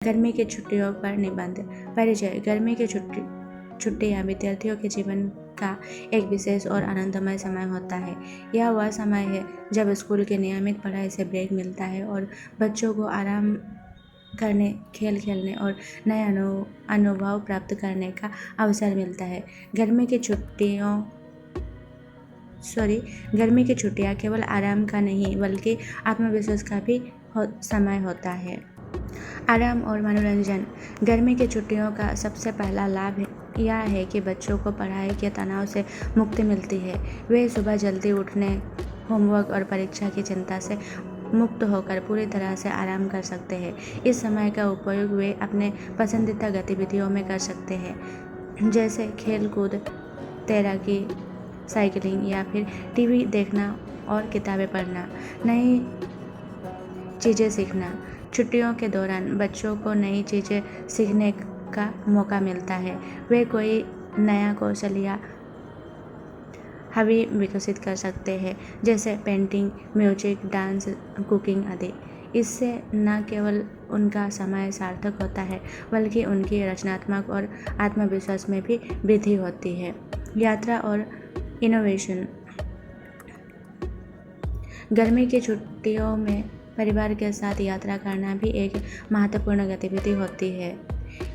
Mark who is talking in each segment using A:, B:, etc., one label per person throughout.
A: गर्मी की छुट्टियों पर निबंध परिचय। गर्मी की छुट्टियाँ विद्यार्थियों के जीवन का एक विशेष और आनंदमय समय होता है। यह वह समय है जब स्कूल की नियमित पढ़ाई से ब्रेक मिलता है और बच्चों को आराम करने, खेल खेलने और नए अनुभव प्राप्त करने का अवसर मिलता है। गर्मी की छुट्टियाँ केवल आराम का नहीं बल्कि आत्मविश्वास का भी समय होता है। आराम और मनोरंजन। गर्मी की छुट्टियों का सबसे पहला लाभ यह है कि बच्चों को पढ़ाई के तनाव से मुक्ति मिलती है। वे सुबह जल्दी उठने, होमवर्क और परीक्षा की चिंता से मुक्त होकर पूरी तरह से आराम कर सकते हैं। इस समय का उपयोग वे अपने पसंदीदा गतिविधियों में कर सकते हैं, जैसे खेल कूद, तैराकी, साइकिलिंग या फिर टीवी देखना और किताबें पढ़ना। नई चीज़ें सीखना। छुट्टियों के दौरान बच्चों को नई चीज़ें सीखने का मौका मिलता है। वे कोई नया कौशल या हॉबी विकसित कर सकते हैं, जैसे पेंटिंग, म्यूजिक, डांस, कुकिंग आदि। इससे न केवल उनका समय सार्थक होता है बल्कि उनकी रचनात्मक और आत्मविश्वास में भी वृद्धि होती है। यात्रा और इनोवेशन। गर्मी की छुट्टियों में परिवार के साथ यात्रा करना भी एक महत्वपूर्ण गतिविधि होती है।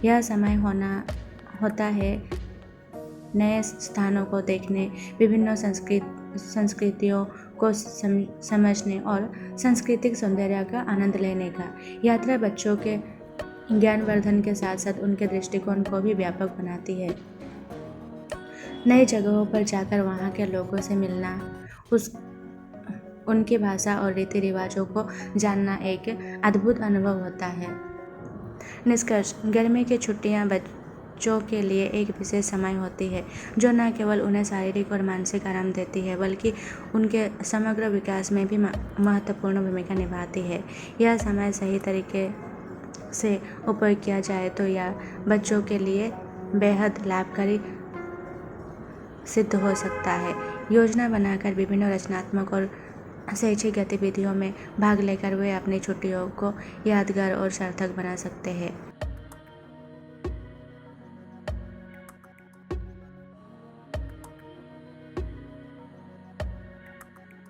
A: यह समय होता है नए स्थानों को देखने, विभिन्न संस्कृतियों को समझने और सांस्कृतिक सौंदर्य का आनंद लेने का। यात्रा बच्चों के ज्ञानवर्धन के साथ साथ उनके दृष्टिकोण को भी व्यापक बनाती है। नई जगहों पर जाकर वहाँ के लोगों से मिलना, उनकी भाषा और रीति रिवाजों को जानना एक अद्भुत अनुभव होता है। निष्कर्ष। गर्मी की छुट्टियाँ बच्चों के लिए एक विशेष समय होती है जो न केवल उन्हें शारीरिक और मानसिक आराम देती है बल्कि उनके समग्र विकास में भी महत्वपूर्ण भूमिका निभाती है। यह समय सही तरीके से उपयोग किया जाए तो यह बच्चों के लिए बेहद लाभकारी सिद्ध हो सकता है। योजना बनाकर विभिन्न रचनात्मक और शैक्षिक गतिविधियों में भाग लेकर वे अपनी छुट्टियों को यादगार और सार्थक बना सकते हैं।